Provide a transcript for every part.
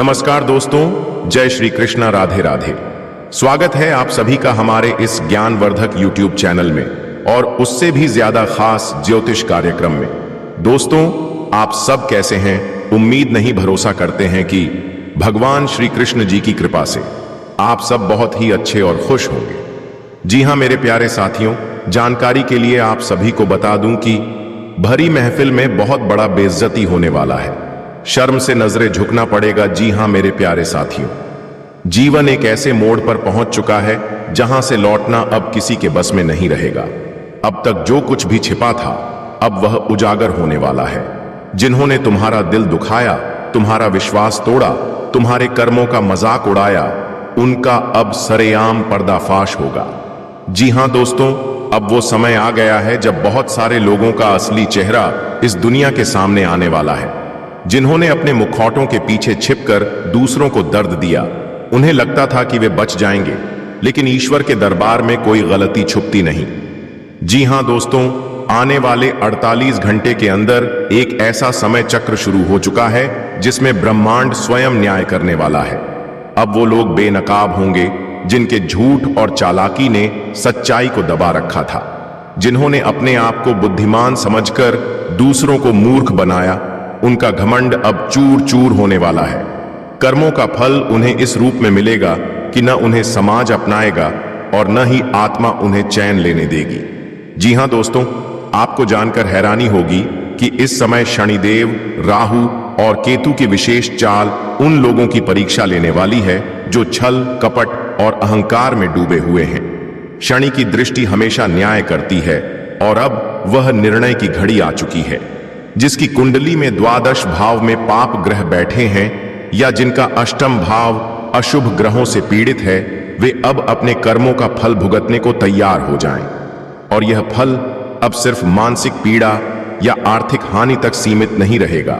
नमस्कार दोस्तों, जय श्री कृष्णा, राधे राधे। स्वागत है आप सभी का हमारे इस ज्ञानवर्धक यूट्यूब चैनल में और उससे भी ज्यादा खास ज्योतिष कार्यक्रम में। दोस्तों, आप सब कैसे हैं? उम्मीद नहीं भरोसा करते हैं कि भगवान श्री कृष्ण जी की कृपा से आप सब बहुत ही अच्छे और खुश होंगे। जी हां मेरे प्यारे साथियों, जानकारी के लिए आप सभी को बता दूं कि भरी महफिल में बहुत बड़ा बेइज्जती होने वाला है। शर्म से नजरें झुकना पड़ेगा। जी हां मेरे प्यारे साथियों, जीवन एक ऐसे मोड़ पर पहुंच चुका है जहां से लौटना अब किसी के बस में नहीं रहेगा। अब तक जो कुछ भी छिपा था अब वह उजागर होने वाला है। जिन्होंने तुम्हारा दिल दुखाया, तुम्हारा विश्वास तोड़ा, तुम्हारे कर्मों का मजाक उड़ाया, उनका अब सरेआम पर्दाफाश होगा। जी हां दोस्तों, अब वो समय आ गया है जब बहुत सारे लोगों का असली चेहरा इस दुनिया के सामने आने वाला है। जिन्होंने अपने मुखौटों के पीछे छिपकर दूसरों को दर्द दिया, उन्हें लगता था कि वे बच जाएंगे, लेकिन ईश्वर के दरबार में कोई गलती छुपती नहीं। जी हां दोस्तों, आने वाले 48 घंटे के अंदर एक ऐसा समय चक्र शुरू हो चुका है जिसमें ब्रह्मांड स्वयं न्याय करने वाला है। अब वो लोग बेनकाब होंगे जिनके झूठ और चालाकी ने सच्चाई को दबा रखा था, जिन्होंने अपने आप को बुद्धिमान समझकर दूसरों को मूर्ख बनाया। उनका घमंड अब चूर चूर होने वाला है। कर्मों का फल उन्हें इस रूप में मिलेगा कि न उन्हें समाज अपनाएगा और न ही आत्मा उन्हें चैन लेने देगी। जी हां दोस्तों, आपको जानकर हैरानी होगी कि इस समय शनिदेव, राहु और केतु की विशेष चाल उन लोगों की परीक्षा लेने वाली है जो छल, कपट और अहंकार में डूबे हुए हैं। शनि की दृष्टि हमेशा न्याय करती है और अब वह निर्णय की घड़ी आ चुकी है। जिसकी कुंडली में द्वादश भाव में पाप ग्रह बैठे हैं या जिनका अष्टम भाव अशुभ ग्रहों से पीड़ित है, वे अब अपने कर्मों का फल भुगतने को तैयार हो जाएं। और यह फल अब सिर्फ मानसिक पीड़ा या आर्थिक हानि तक सीमित नहीं रहेगा,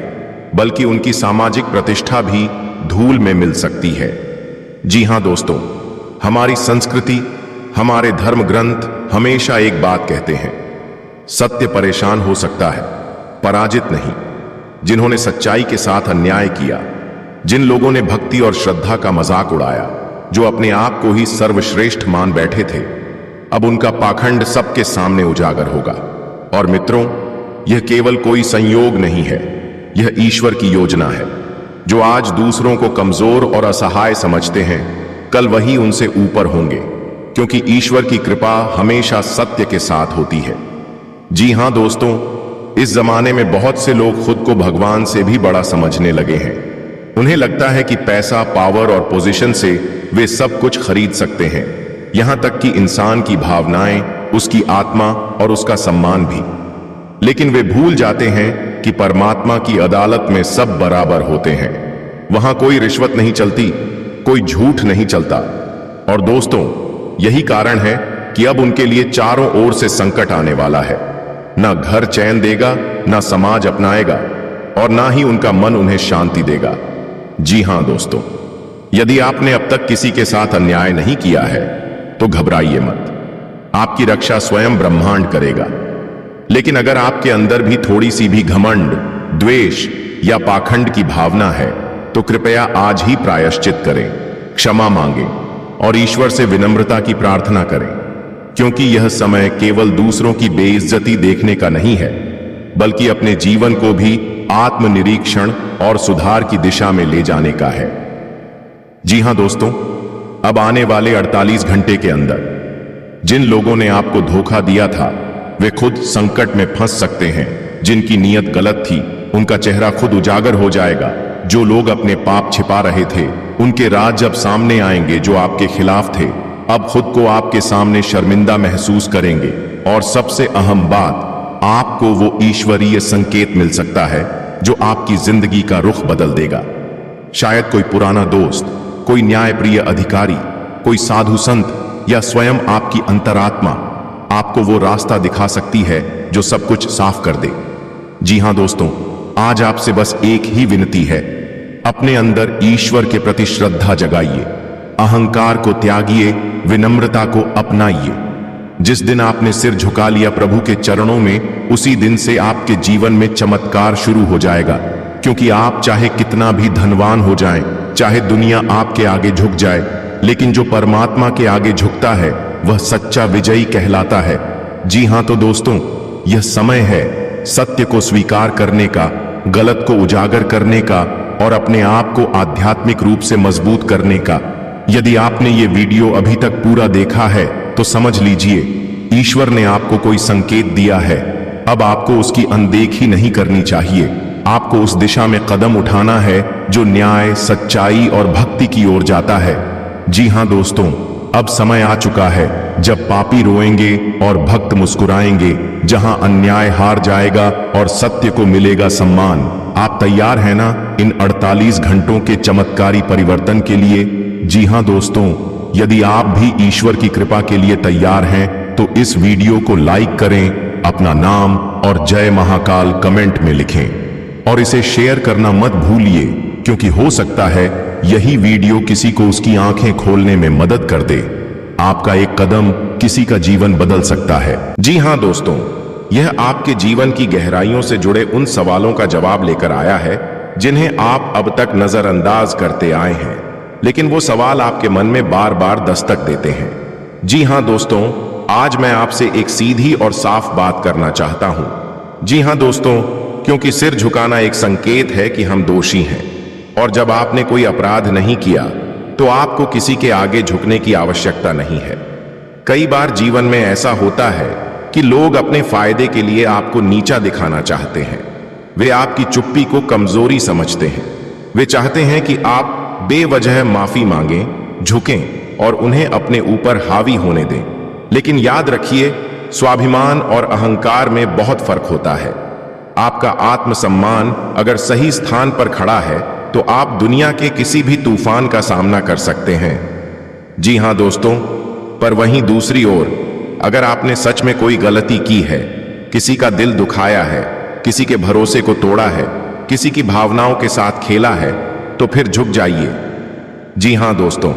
बल्कि उनकी सामाजिक प्रतिष्ठा भी धूल में मिल सकती है। जी हां दोस्तों, हमारी संस्कृति, हमारे धर्म ग्रंथ हमेशा एक बात कहते हैं, सत्य परेशान हो सकता है, पराजित नहीं। जिन्होंने सच्चाई के साथ अन्याय किया, जिन लोगों ने भक्ति और श्रद्धा का मजाक उड़ाया, जो अपने आप को ही सर्वश्रेष्ठ मान बैठे थे, अब उनका पाखंड सबके सामने उजागर होगा। और मित्रों, यह केवल कोई संयोग नहीं है, यह ईश्वर की योजना है। जो आज दूसरों को कमजोर और असहाय समझते हैं, कल वही उनसे ऊपर होंगे, क्योंकि ईश्वर की कृपा हमेशा सत्य के साथ होती है। जी हां दोस्तों, इस जमाने में बहुत से लोग खुद को भगवान से भी बड़ा समझने लगे हैं। उन्हें लगता है कि पैसा, पावर और पोजीशन से वे सब कुछ खरीद सकते हैं, यहां तक कि इंसान की भावनाएं, उसकी आत्मा और उसका सम्मान भी। लेकिन वे भूल जाते हैं कि परमात्मा की अदालत में सब बराबर होते हैं। वहां कोई रिश्वत नहीं चलती, कोई झूठ नहीं चलता। और दोस्तों, यही कारण है कि अब उनके लिए चारों ओर से संकट आने वाला है। ना घर चैन देगा, ना समाज अपनाएगा और ना ही उनका मन उन्हें शांति देगा। जी हां दोस्तों, यदि आपने अब तक किसी के साथ अन्याय नहीं किया है तो घबराइए मत, आपकी रक्षा स्वयं ब्रह्मांड करेगा। लेकिन अगर आपके अंदर भी थोड़ी सी भी घमंड, द्वेष या पाखंड की भावना है तो कृपया आज ही प्रायश्चित करें, क्षमा मांगें और ईश्वर से विनम्रता की प्रार्थना करें, क्योंकि यह समय केवल दूसरों की बेइज्जती देखने का नहीं है, बल्कि अपने जीवन को भी आत्मनिरीक्षण और सुधार की दिशा में ले जाने का है। जी हां दोस्तों, अब आने वाले 48 घंटे के अंदर जिन लोगों ने आपको धोखा दिया था, वे खुद संकट में फंस सकते हैं। जिनकी नीयत गलत थी, उनका चेहरा खुद उजागर हो जाएगा। जो लोग अपने पाप छिपा रहे थे, उनके राज जब सामने आएंगे जो आपके खिलाफ थे, अब खुद को आपके सामने शर्मिंदा महसूस करेंगे। और सबसे अहम बात, आपको वो ईश्वरीय संकेत मिल सकता है जो आपकी जिंदगी का रुख बदल देगा। शायद कोई पुराना दोस्त, कोई न्यायप्रिय अधिकारी, कोई साधु संत या स्वयं आपकी अंतरात्मा आपको वो रास्ता दिखा सकती है जो सब कुछ साफ कर दे। जी हां दोस्तों, आज आपसे बस एक ही विनती है, अपने अंदर ईश्वर के प्रति श्रद्धा जगाइए, अहंकार को त्यागिए, विनम्रता को अपनाइए। जिस दिन आपने सिर झुका लिया प्रभु के चरणों में, उसी दिन से आपके जीवन में चमत्कार शुरू हो जाएगा। क्योंकि आप चाहे कितना भी धनवान हो जाएं, चाहे दुनिया आपके आगे झुक जाए, लेकिन जो परमात्मा के आगे झुकता है वह सच्चा विजयी कहलाता है। जी हां तो दोस्तों, यह समय है सत्य को स्वीकार करने का, गलत को उजागर करने का और अपने आप को आध्यात्मिक रूप से मजबूत करने का। यदि आपने ये वीडियो अभी तक पूरा देखा है तो समझ लीजिए ईश्वर ने आपको कोई संकेत दिया है। अब आपको उसकी अनदेखी नहीं करनी चाहिए। आपको उस दिशा में कदम उठाना है जो न्याय, सच्चाई और भक्ति की ओर जाता है। जी हां दोस्तों, अब समय आ चुका है जब पापी रोएंगे और भक्त मुस्कुराएंगे, जहां अन्याय हार जाएगा और सत्य को मिलेगा सम्मान। आप तैयार हैं ना इन 48 घंटों के चमत्कारी परिवर्तन के लिए? जी हां दोस्तों, यदि आप भी ईश्वर की कृपा के लिए तैयार हैं तो इस वीडियो को लाइक करें, अपना नाम और जय महाकाल कमेंट में लिखें और इसे शेयर करना मत भूलिए, क्योंकि हो सकता है यही वीडियो किसी को उसकी आंखें खोलने में मदद कर दे। आपका एक कदम किसी का जीवन बदल सकता है। जी हां दोस्तों, यह आपके जीवन की गहराइयों से जुड़े उन सवालों का जवाब लेकर आया है जिन्हें आप अब तक नजरअंदाज करते आए हैं, लेकिन वो सवाल आपके मन में बार बार दस्तक देते हैं। जी हां दोस्तों, आज मैं आपसे एक सीधी और साफ बात करना चाहता हूं। जी हां दोस्तों, क्योंकि सिर झुकाना एक संकेत है कि हम दोषी हैं, और जब आपने कोई अपराध नहीं किया तो आपको किसी के आगे झुकने की आवश्यकता नहीं है। कई बार जीवन में ऐसा होता है कि लोग अपने फायदे के लिए आपको नीचा दिखाना चाहते हैं। वे आपकी चुप्पी को कमजोरी समझते हैं। वे चाहते हैं कि आप बेवजह माफी मांगें, झुकें और उन्हें अपने ऊपर हावी होने दें। लेकिन याद रखिए, स्वाभिमान और अहंकार में बहुत फर्क होता है। आपका आत्मसम्मान अगर सही स्थान पर खड़ा है तो आप दुनिया के किसी भी तूफान का सामना कर सकते हैं। जी हां दोस्तों, पर वहीं दूसरी ओर अगर आपने सच में कोई गलती की है, किसी का दिल दुखाया है, किसी के भरोसे को तोड़ा है, किसी की भावनाओं के साथ खेला है, तो फिर झुक जाइए। जी हां दोस्तों,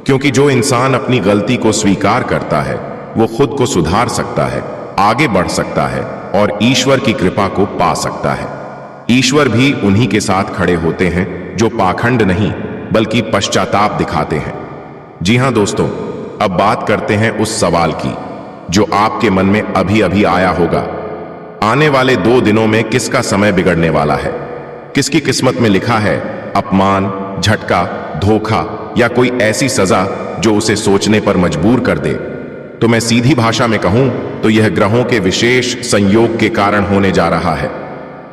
क्योंकि जो इंसान अपनी गलती को स्वीकार करता है वो खुद को सुधार सकता है, आगे बढ़ सकता है और ईश्वर की कृपा को पा सकता है। ईश्वर भी उन्हीं के साथ खड़े होते हैं जो पाखंड नहीं बल्कि पश्चाताप दिखाते हैं। जी हां दोस्तों, अब बात करते हैं उस सवाल की जो आपके मन में अभी अभी आया होगा। आने वाले 2 दिनों में किसका समय बिगड़ने वाला है? किसकी किस्मत में लिखा है अपमान, झटका, धोखा या कोई ऐसी सजा जो उसे सोचने पर मजबूर कर दे? तो मैं सीधी भाषा में कहूं तो यह ग्रहों के विशेष संयोग के कारण होने जा रहा है।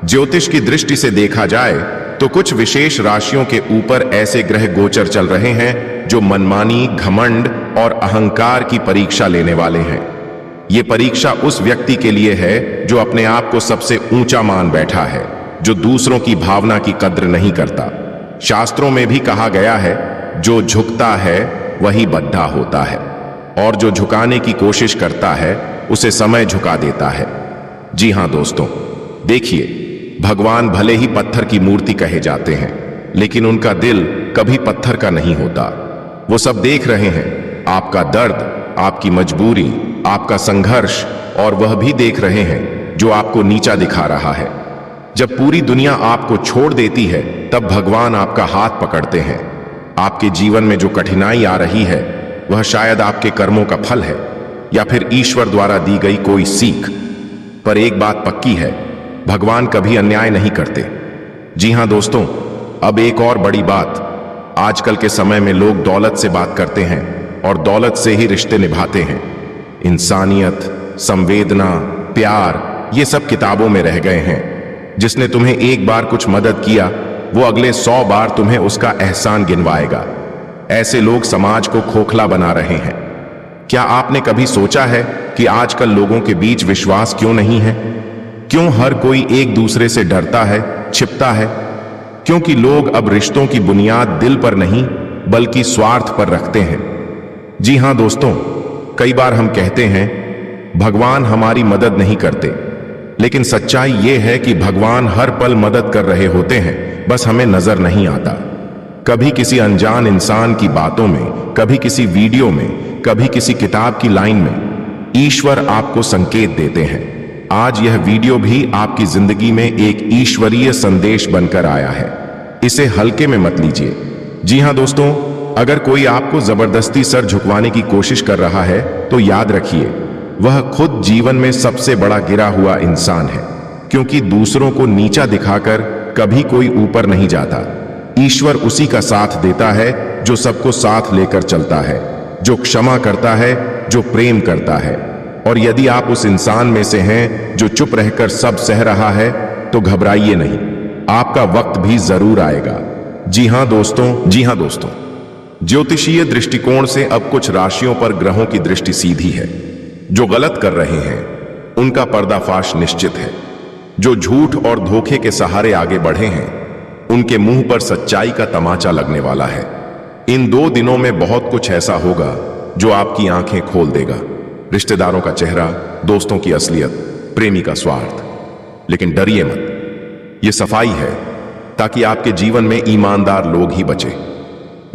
ज्योतिष की दृष्टि से देखा जाए तो कुछ विशेष राशियों के ऊपर ऐसे ग्रह गोचर चल रहे हैं जो मनमानी, घमंड और अहंकार की परीक्षा लेने वाले हैं। ये परीक्षा उस व्यक्ति के लिए है जो अपने आप को सबसे ऊंचा मान बैठा है, जो दूसरों की भावना की कद्र नहीं करता। शास्त्रों में भी कहा गया है, जो झुकता है वही बद्धा होता है, और जो झुकाने की कोशिश करता है उसे समय झुका देता है। जी हां दोस्तों, देखिए, भगवान भले ही पत्थर की मूर्ति कहे जाते हैं, लेकिन उनका दिल कभी पत्थर का नहीं होता। वो सब देख रहे हैं, आपका दर्द, आपकी मजबूरी, आपका संघर्ष, और वह भी देख रहे हैं जो आपको नीचा दिखा रहा है। जब पूरी दुनिया आपको छोड़ देती है तब भगवान आपका हाथ पकड़ते हैं। आपके जीवन में जो कठिनाई आ रही है वह शायद आपके कर्मों का फल है या फिर ईश्वर द्वारा दी गई कोई सीख। पर एक बात पक्की है, भगवान कभी अन्याय नहीं करते। जी हां दोस्तों, अब एक और बड़ी बात, आजकल के समय में लोग दौलत से बात करते हैं और दौलत से ही रिश्ते निभाते हैं। इंसानियत, संवेदना, प्यार, ये सब किताबों में रह गए हैं। जिसने तुम्हें एक बार कुछ मदद किया वो अगले 100 बार तुम्हें उसका एहसान गिनवाएगा। ऐसे लोग समाज को खोखला बना रहे हैं। क्या आपने कभी सोचा है कि आजकल लोगों के बीच विश्वास क्यों नहीं है? क्यों हर कोई एक दूसरे से डरता है, छिपता है? क्योंकि लोग अब रिश्तों की बुनियाद दिल पर नहीं बल्कि स्वार्थ पर रखते हैं। जी हां दोस्तों, कई बार हम कहते हैं भगवान हमारी मदद नहीं करते, लेकिन सच्चाई यह है कि भगवान हर पल मदद कर रहे होते हैं, बस हमें नजर नहीं आता। कभी किसी अनजान इंसान की बातों में, कभी किसी वीडियो में, कभी किसी किताब की लाइन में ईश्वर आपको संकेत देते हैं। आज यह वीडियो भी आपकी जिंदगी में एक ईश्वरीय संदेश बनकर आया है। इसे हल्के में मत लीजिए। जी हाँ दोस्तों, अगर कोई आपको जबरदस्ती सर झुकवाने की कोशिश कर रहा है तो याद रखिए, वह खुद जीवन में सबसे बड़ा गिरा हुआ इंसान है, क्योंकि दूसरों को नीचा दिखाकर कभी कोई ऊपर नहीं जाता। ईश्वर उसी का साथ देता है जो सबको साथ लेकर चलता है, जो क्षमा करता है, जो प्रेम करता है। और यदि आप उस इंसान में से हैं जो चुप रहकर सब सह रहा है, तो घबराइए नहीं, आपका वक्त भी जरूर आएगा। जी हाँ दोस्तों, ज्योतिषीय दृष्टिकोण से अब कुछ राशियों पर ग्रहों की दृष्टि सीधी है। जो गलत कर रहे हैं उनका पर्दाफाश निश्चित है। जो झूठ और धोखे के सहारे आगे बढ़े हैं उनके मुंह पर सच्चाई का तमाचा लगने वाला है। इन 2 दिनों में बहुत कुछ ऐसा होगा जो आपकी आंखें खोल देगा। रिश्तेदारों का चेहरा, दोस्तों की असलियत, प्रेमी का स्वार्थ। लेकिन डरिए मत, यह सफाई है ताकि आपके जीवन में ईमानदार लोग ही बचे।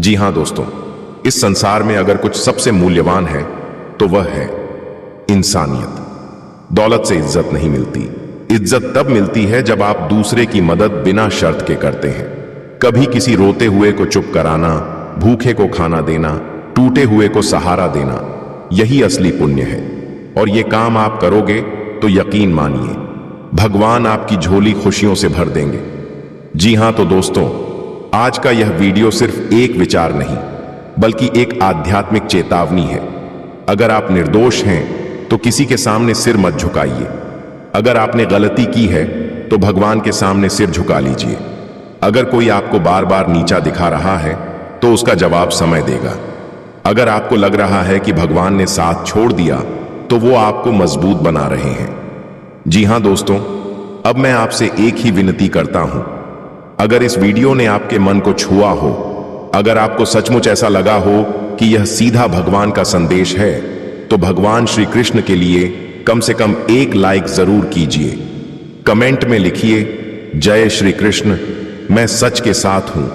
जी हां दोस्तों, इस संसार में अगर कुछ सबसे मूल्यवान है तो वह है इंसानियत। दौलत से इज्जत नहीं मिलती। इज्जत तब मिलती है जब आप दूसरे की मदद बिना शर्त के करते हैं। कभी किसी रोते हुए को चुप कराना, भूखे को खाना देना, टूटे हुए को सहारा देना, यही असली पुण्य है। और ये काम आप करोगे तो यकीन मानिए, भगवान आपकी झोली खुशियों से भर देंगे। जी हां तो दोस्तों, आज का यह वीडियो सिर्फ एक विचार नहीं बल्कि एक आध्यात्मिक चेतावनी है। अगर आप निर्दोष हैं तो किसी के सामने सिर मत झुकाइए। अगर आपने गलती की है तो भगवान के सामने सिर झुका लीजिए। अगर कोई आपको बार बार नीचा दिखा रहा है तो उसका जवाब समय देगा। अगर आपको लग रहा है कि भगवान ने साथ छोड़ दिया तो वो आपको मजबूत बना रहे हैं। जी हां दोस्तों, अब मैं आपसे एक ही विनती करता हूं, अगर इस वीडियो ने आपके मन को छुआ हो, अगर आपको सचमुच ऐसा लगा हो कि यह सीधा भगवान का संदेश है, तो भगवान श्री कृष्ण के लिए कम से कम एक लाइक जरूर कीजिए। कमेंट में लिखिए, जय श्री कृष्ण, मैं सच के साथ हूं।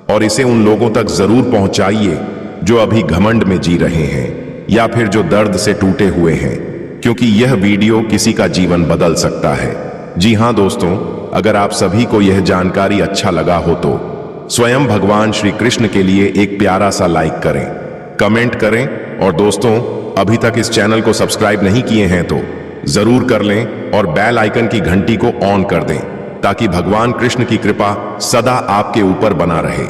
और इसे उन लोगों तक जरूर पहुंचाइए जो अभी घमंड में जी रहे हैं या फिर जो दर्द से टूटे हुए हैं, क्योंकि यह वीडियो किसी का जीवन बदल सकता है। जी हां दोस्तों, अगर आप सभी को यह जानकारी अच्छा लगा हो तो स्वयं भगवान श्री कृष्ण के लिए एक प्यारा सा लाइक करें, कमेंट करें। और दोस्तों, अभी तक इस चैनल को सब्सक्राइब नहीं किए हैं तो जरूर कर लें और बेल आइकन की घंटी को ऑन कर दें ताकि भगवान कृष्ण की कृपा सदा आपके ऊपर बना रहे।